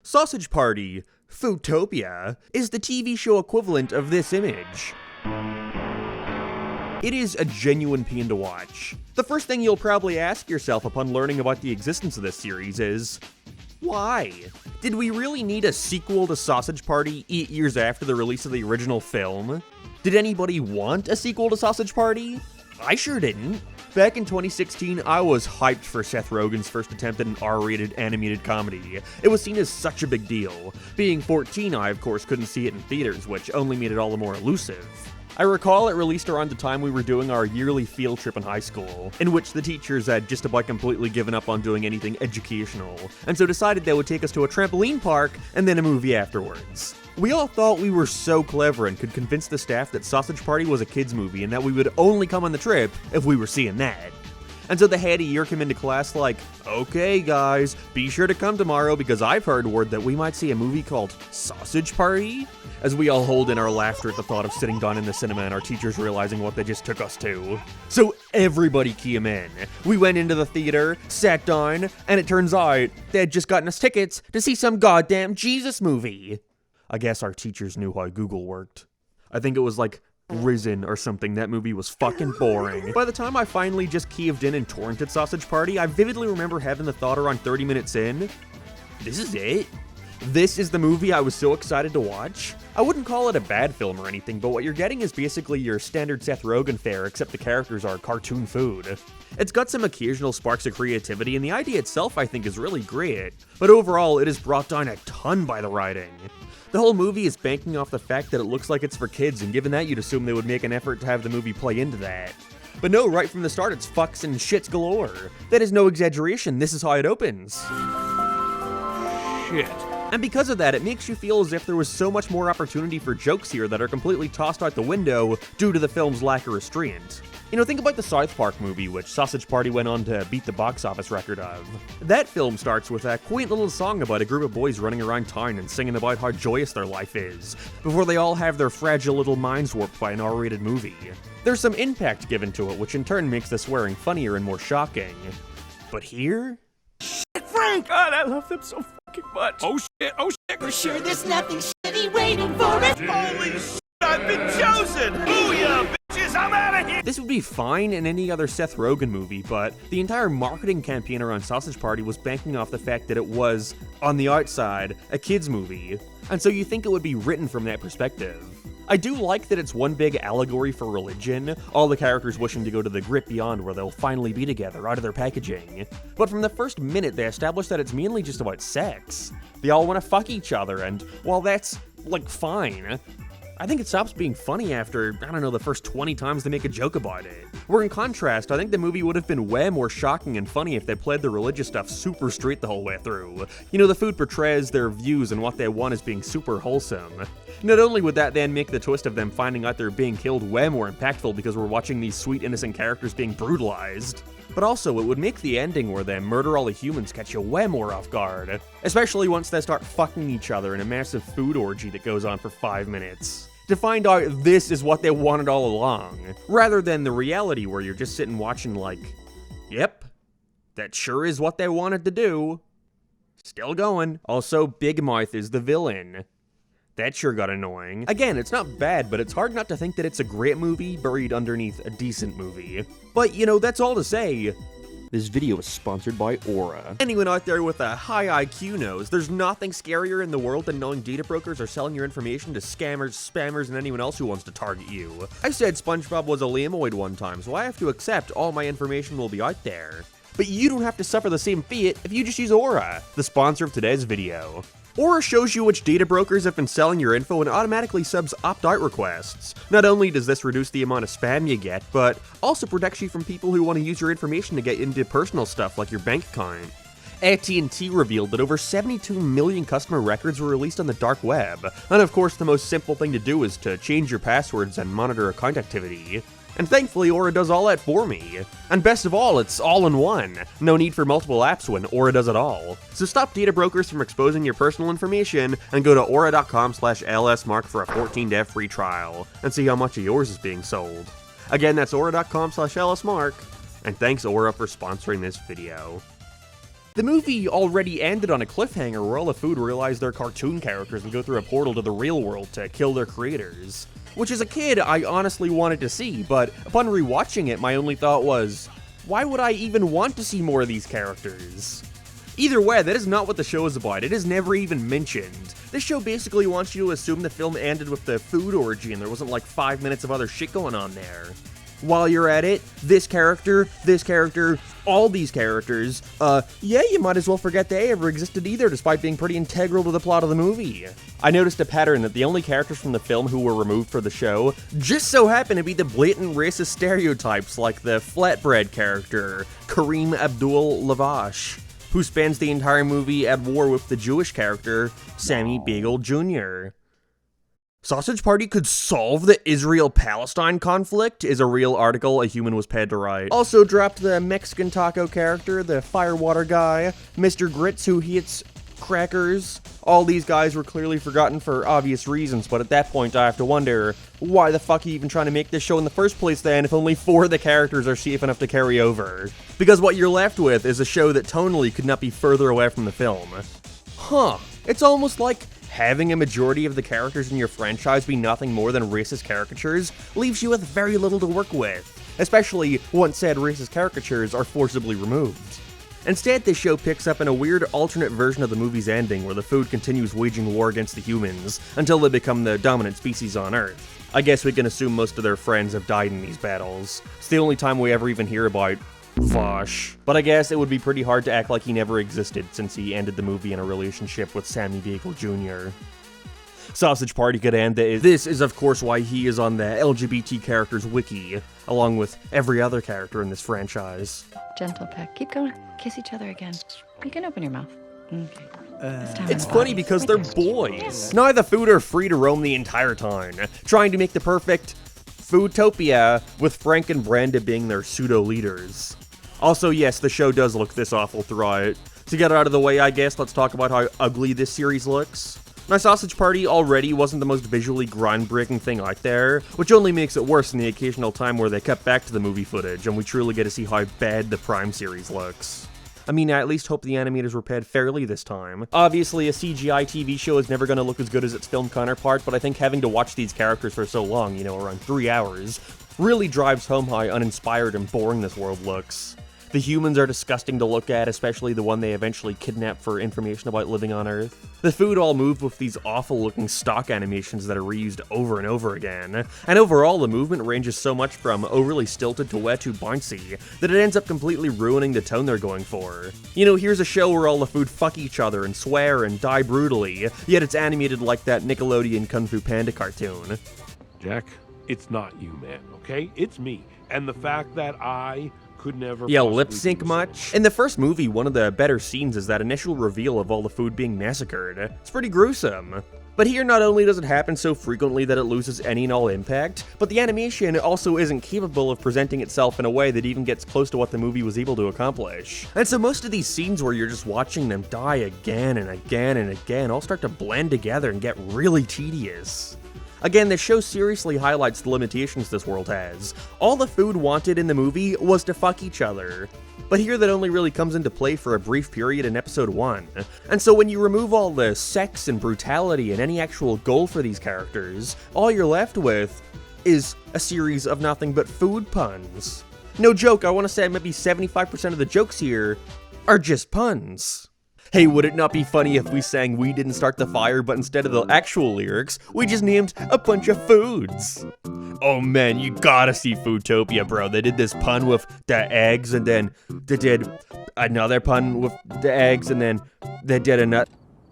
Sausage Party Foodtopia is the TV show equivalent of this image. It is a genuine pain to watch. The first thing you'll probably ask yourself upon learning about the existence of this series is, why? Did we really need a sequel to Sausage Party 8 years after the release of the original film? Did anybody want a sequel to Sausage Party? I sure didn't. Back in 2016, I was hyped for Seth Rogen's first attempt at an R-rated animated comedy. It was seen as such a big deal. Being 14, I of course couldn't see it in theaters, which only made it all the more elusive. I recall it released around the time we were doing our yearly field trip in high school, in which the teachers had just about completely given up on doing anything educational, and so decided they would take us to a trampoline park and then a movie afterwards. We all thought we were so clever and could convince the staff that Sausage Party was a kids movie and that we would only come on the trip if we were seeing that. And so the head of year came into class like, okay guys, be sure to come tomorrow because I've heard word that we might see a movie called Sausage Party? As we all hold in our laughter at the thought of sitting down in the cinema and our teachers realizing what they just took us to. So everybody came in. We went into the theater, sat down, and it turns out they had just gotten us tickets to see some goddamn Jesus movie. I guess our teachers knew how Google worked. I think it was like Risen or something. That movie was fucking boring. By the time I finally just caved in and torrented Sausage Party, I vividly remember having the thought around 30 minutes in, this is it? This is the movie I was so excited to watch? I wouldn't call it a bad film or anything, but what you're getting is basically your standard Seth Rogen fare, except the characters are cartoon food. It's got some occasional sparks of creativity, and the idea itself I think is really great, but overall it is brought down a ton by the writing. The whole movie is banking off the fact that it looks like it's for kids, and given that you'd assume they would make an effort to have the movie play into that. But no, right from the start it's fucks and shits galore. That is no exaggeration, this is how it opens. Shit. And because of that, it makes you feel as if there was so much more opportunity for jokes here that are completely tossed out the window due to the film's lack of restraint. You know, think about the South Park movie, which Sausage Party went on to beat the box office record of. That film starts with a quaint little song about a group of boys running around town and singing about how joyous their life is, before they all have their fragile little minds warped by an R-rated movie. There's some impact given to it, which in turn makes the swearing funnier and more shocking. But here? Frank! God, I love them so fucking much. Oh shit, oh shit. For sure there's nothing shitty waiting for us. Holy shit, I've been chosen! Booyah, bitches, I'm out of here! This would be fine in any other Seth Rogen movie, but the entire marketing campaign around Sausage Party was banking off the fact that it was, on the outside, a kids movie. And so you think it would be written from that perspective. I do like that it's one big allegory for religion, all the characters wishing to go to the great beyond where they'll finally be together out of their packaging. But from the first minute they establish that it's mainly just about sex. They all want to fuck each other, and while that's, like, fine, I think it stops being funny after, I don't know, the first 20 times they make a joke about it. Where in contrast, I think the movie would have been way more shocking and funny if they played the religious stuff super straight the whole way through. You know, the food portrays their views and what they want as being super wholesome. Not only would that then make the twist of them finding out they're being killed way more impactful because we're watching these sweet innocent characters being brutalized, but also it would make the ending where they murder all the humans catch you way more off guard. Especially once they start fucking each other in a massive food orgy that goes on for 5 minutes. To find out this is what they wanted all along, rather than the reality where you're just sitting watching like, yep, that sure is what they wanted to do. Still going. Also, Big Mouth is the villain. That sure got annoying. Again, it's not bad, but it's hard not to think that it's a great movie buried underneath a decent movie. But, you know, that's all to say, this video is sponsored by Aura. Anyone out there with a high IQ knows there's nothing scarier in the world than knowing data brokers are selling your information to scammers, spammers, and anyone else who wants to target you. I said SpongeBob was a lamoid one time, so I have to accept all my information will be out there. But you don't have to suffer the same fate if you just use Aura, the sponsor of today's video. Aura shows you which data brokers have been selling your info and automatically subs opt-out requests. Not only does this reduce the amount of spam you get, but also protects you from people who want to use your information to get into personal stuff like your bank account. AT&T revealed that over 72 million customer records were released on the dark web, and of course the most simple thing to do is to change your passwords and monitor account activity. And thankfully, Aura does all that for me. And best of all, it's all in one. No need for multiple apps when Aura does it all. So stop data brokers from exposing your personal information and go to aura.com/lsmark for a 14-day free trial and see how much of yours is being sold. Again, that's aura.com/lsmark. And thanks Aura for sponsoring this video. The movie already ended on a cliffhanger where all the food realized they're cartoon characters and go through a portal to the real world to kill their creators. Which as a kid, I honestly wanted to see, but upon rewatching it, my only thought was, why would I even want to see more of these characters? Either way, that is not what the show is about. It is never even mentioned. This show basically wants you to assume the film ended with the food orgy and there wasn't like 5 minutes of other shit going on there. While you're at it, this character, all these characters, yeah, you might as well forget they ever existed either, despite being pretty integral to the plot of the movie. I noticed a pattern that the only characters from the film who were removed for the show just so happen to be the blatant racist stereotypes like the flatbread character, Kareem Abdul-Lavash, who spends the entire movie at war with the Jewish character, Sammy Bagel Jr. Sausage Party could solve the Israel-Palestine conflict is a real article a human was paid to write. Also dropped the Mexican taco character, the firewater guy, Mr. Grits who eats crackers. All these guys were clearly forgotten for obvious reasons, but at that point I have to wonder, why the fuck are you even trying to make this show in the first place then if only 4 of the characters are safe enough to carry over? Because what you're left with is a show that tonally could not be further away from the film. Huh. It's almost like having a majority of the characters in your franchise be nothing more than racist caricatures leaves you with very little to work with, especially once said racist caricatures are forcibly removed. Instead, this show picks up in a weird alternate version of the movie's ending where the food continues waging war against the humans until they become the dominant species on Earth. I guess we can assume most of their friends have died in these battles. It's the only time we ever even hear about Vosh. But I guess it would be pretty hard to act like he never existed since he ended the movie in a relationship with Sammy Bagel Jr. Sausage Party could end the this is of course why he is on the LGBT characters wiki, along with every other character in this franchise. Gentle peck. Keep going. Kiss each other again. You can open your mouth. Okay. It's funny because they're boys. Now the food are free to roam the entire time, trying to make the perfect Foodtopia, with Frank and Brenda being their pseudo-leaders. Also, yes, the show does look this awful throughout. To get it out of the way, I guess, let's talk about how ugly this series looks. My Sausage Party already wasn't the most visually groundbreaking thing out there, which only makes it worse in the occasional time where they cut back to the movie footage and we truly get to see how bad the Prime series looks. I mean, I at least hope the animators were paid fairly this time. Obviously, a CGI TV show is never going to look as good as its film counterpart, but I think having to watch these characters for so long, you know, around 3 hours, really drives home how uninspired and boring this world looks. The humans are disgusting to look at, especially the one they eventually kidnap for information about living on Earth. The food all move with these awful-looking stock animations that are reused over and over again, and overall the movement ranges so much from overly stilted to way too bouncy that it ends up completely ruining the tone they're going for. You know, here's a show where all the food fuck each other and swear and die brutally, yet it's animated like that Nickelodeon Kung Fu Panda cartoon. Jack, it's not you, man, okay? It's me. And the fact that I could never... Yeah, lip sync much? In the first movie, one of the better scenes is that initial reveal of all the food being massacred. It's pretty gruesome. But here, not only does it happen so frequently that it loses any and all impact, but the animation also isn't capable of presenting itself in a way that even gets close to what the movie was able to accomplish. And so most of these scenes where you're just watching them die again and again and again all start to blend together and get really tedious. Again, the show seriously highlights the limitations this world has. All the food wanted in the movie was to fuck each other. But here that only really comes into play for a brief period in episode 1. And so when you remove all the sex and brutality and any actual goal for these characters, all you're left with is a series of nothing but food puns. No joke, I want to say maybe 75% of the jokes here are just puns. Hey, would it not be funny if we sang "We Didn't Start the Fire," but instead of the actual lyrics, we just named a bunch of foods? Oh man, you gotta see Foodtopia, bro. They did this pun with the eggs, and then they did another pun with the eggs, and then they did another...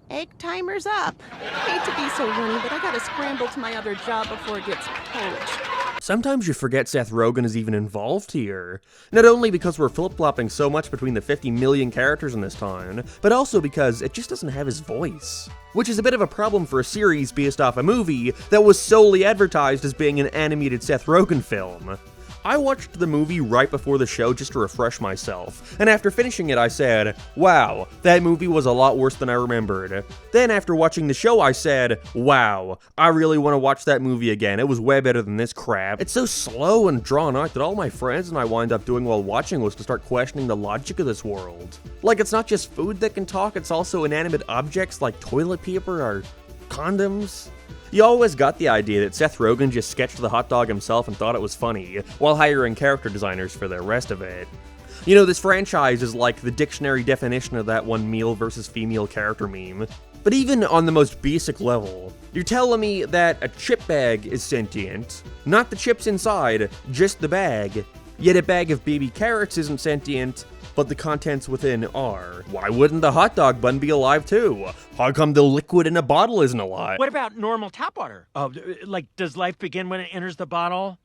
Egg timer's up. Hate to be so runny, but I gotta scramble to my other job before it gets poached. Sometimes you forget Seth Rogen is even involved here. Not only because we're flip-flopping so much between the 50 million characters in this town, but also because it just doesn't have his voice. Which is a bit of a problem for a series based off a movie that was solely advertised as being an animated Seth Rogen film. I watched the movie right before the show just to refresh myself, and after finishing it I said, wow, that movie was a lot worse than I remembered. Then after watching the show I said, wow, I really want to watch that movie again, it was way better than this crap. It's so slow and drawn out that all my friends and I wind up doing while watching was to start questioning the logic of this world. Like, it's not just food that can talk, it's also inanimate objects like toilet paper or condoms. You always got the idea that Seth Rogen just sketched the hot dog himself and thought it was funny, while hiring character designers for the rest of it. You know, this franchise is like the dictionary definition of that one male versus female character meme. But even on the most basic level, you're telling me that a chip bag is sentient, not the chips inside, just the bag, yet a bag of baby carrots isn't sentient, but the contents within are. Why wouldn't the hot dog bun be alive too? How come the liquid in a bottle isn't alive? What about normal tap water? Like, does life begin when it enters the bottle?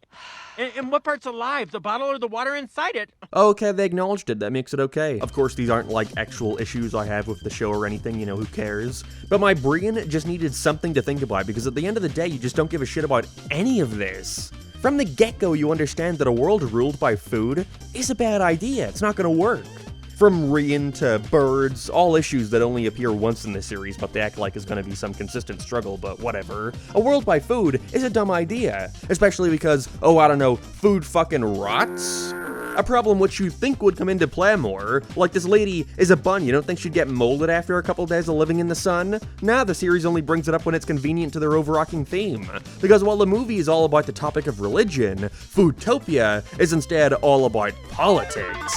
And what part's alive, the bottle or the water inside it? Okay, they acknowledged it, that makes it okay. Of course, these aren't like actual issues I have with the show or anything, you know, who cares? But my brain just needed something to think about, because at the end of the day, you just don't give a shit about any of this. From the get-go, you understand that a world ruled by food is a bad idea. It's not gonna work. From Rian to birds, all issues that only appear once in the series, but they act like is gonna be some consistent struggle, but whatever. A world by food is a dumb idea, especially because, oh, I don't know, food fucking rots? A problem which you'd think would come into play more, like this lady is a bun, you don't think she'd get molded after a couple days of living in the sun? Nah, the series only brings it up when it's convenient to their overarching theme. Because while the movie is all about the topic of religion, Foodtopia is instead all about politics.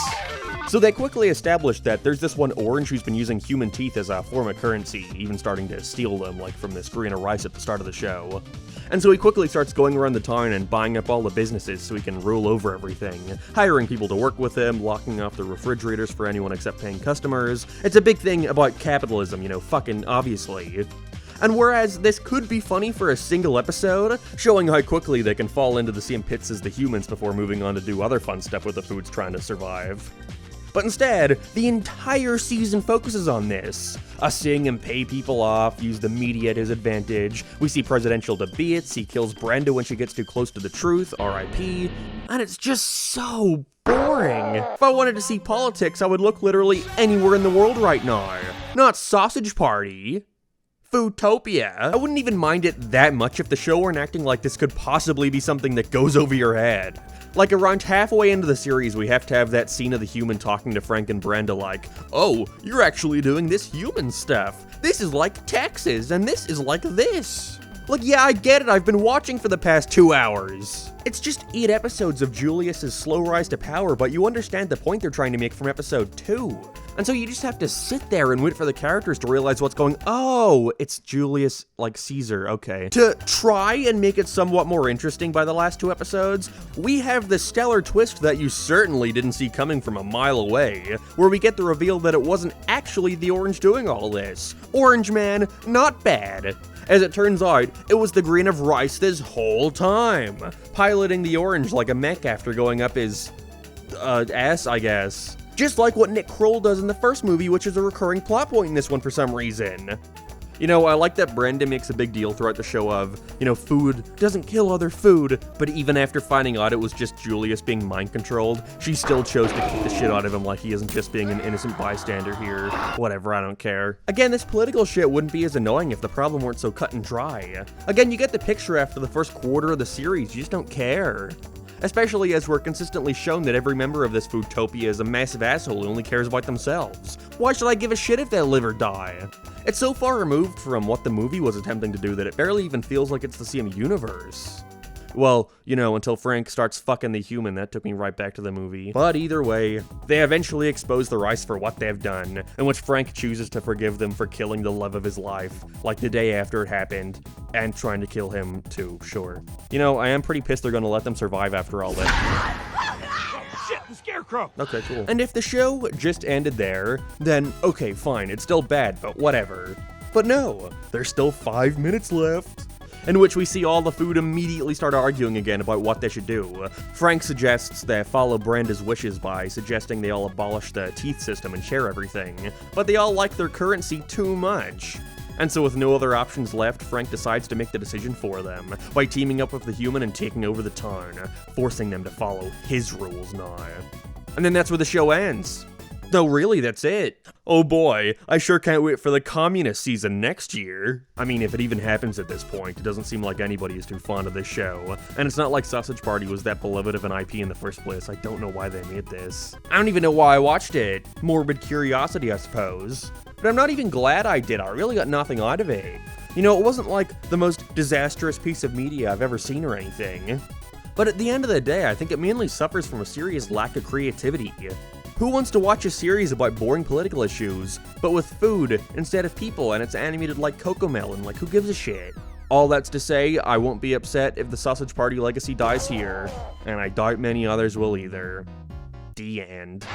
So they quickly established that there's this one orange who's been using human teeth as a form of currency, even starting to steal them, like from this screen of rice at the start of the show. And so he quickly starts going around the town and buying up all the businesses so he can rule over everything, hiring people to work with him, locking off the refrigerators for anyone except paying customers. It's a big thing about capitalism, you know, fucking obviously. And whereas this could be funny for a single episode, showing how quickly they can fall into the same pits as the humans before moving on to do other fun stuff with the foods trying to survive. But instead, the entire season focuses on this. Us seeing him pay people off, use the media at his advantage, we see presidential debates, he kills Brenda when she gets too close to the truth, RIP, and it's just so boring. If I wanted to see politics, I would look literally anywhere in the world right now. Not Sausage Party. Foodtopia. I wouldn't even mind it that much if the show weren't acting like this could possibly be something that goes over your head. Like, around halfway into the series, we have to have that scene of the human talking to Frank and Brenda like, oh, you're actually doing this human stuff. This is like Texas, and this is like this. Like, yeah, I get it, I've been watching for the past 2 hours. It's just 8 episodes of Julius's slow rise to power, but you understand the point they're trying to make from episode 2. And so you just have to sit there and wait for the characters to realize what's going, oh, it's Julius, like Caesar, okay. To try and make it somewhat more interesting by the last 2 episodes, we have the stellar twist that you certainly didn't see coming from a mile away, where we get the reveal that it wasn't actually the Orange doing all this. Orange Man, not bad. As it turns out, it was the grain of rice this whole time, piloting the Orange like a mech after going up his, ass, I guess. Just like what Nick Kroll does in the first movie, which is a recurring plot point in this one for some reason. You know, I like that Brenda makes a big deal throughout the show of, you know, food doesn't kill other food, but even after finding out it was just Julius being mind-controlled, she still chose to kick the shit out of him like he isn't just being an innocent bystander here. Whatever, I don't care. Again, this political shit wouldn't be as annoying if the problem weren't so cut and dry. Again, you get the picture after the first quarter of the series, you just don't care. Especially as we're consistently shown that every member of this Foodtopia is a massive asshole who only cares about themselves. Why should I give a shit if they live or die? It's so far removed from what the movie was attempting to do that it barely even feels like it's the same universe. Well, you know, until Frank starts fucking the human, that took me right back to the movie. But either way, they eventually expose the rice for what they've done, in which Frank chooses to forgive them for killing the love of his life, like the day after it happened, and trying to kill him too, sure. You know, I am pretty pissed they're gonna let them survive after all that. Shit, the scarecrow! Okay, cool. And if the show just ended there, then okay, fine, it's still bad, but whatever. But no, there's still 5 minutes left, in which we see all the food immediately start arguing again about what they should do. Frank suggests they follow Branda's wishes by suggesting they all abolish the teeth system and share everything, but they all like their currency too much. And so with no other options left, Frank decides to make the decision for them, by teaming up with the human and taking over the town, forcing them to follow his rules now. And then that's where the show ends. No, really, that's it. Oh boy, I sure can't wait for the communist season next year. I mean, if it even happens at this point, it doesn't seem like anybody is too fond of this show. And it's not like Sausage Party was that beloved of an IP in the first place. I don't know why they made this. I don't even know why I watched it. Morbid curiosity, I suppose. But I'm not even glad I did. I really got nothing out of it. You know, it wasn't like the most disastrous piece of media I've ever seen or anything. But at the end of the day, I think it mainly suffers from a serious lack of creativity. Who wants to watch a series about boring political issues, but with food instead of people, and it's animated like Cocomelon? Like, who gives a shit? All that's to say, I won't be upset if the Sausage Party legacy dies here, and I doubt many others will either. The end.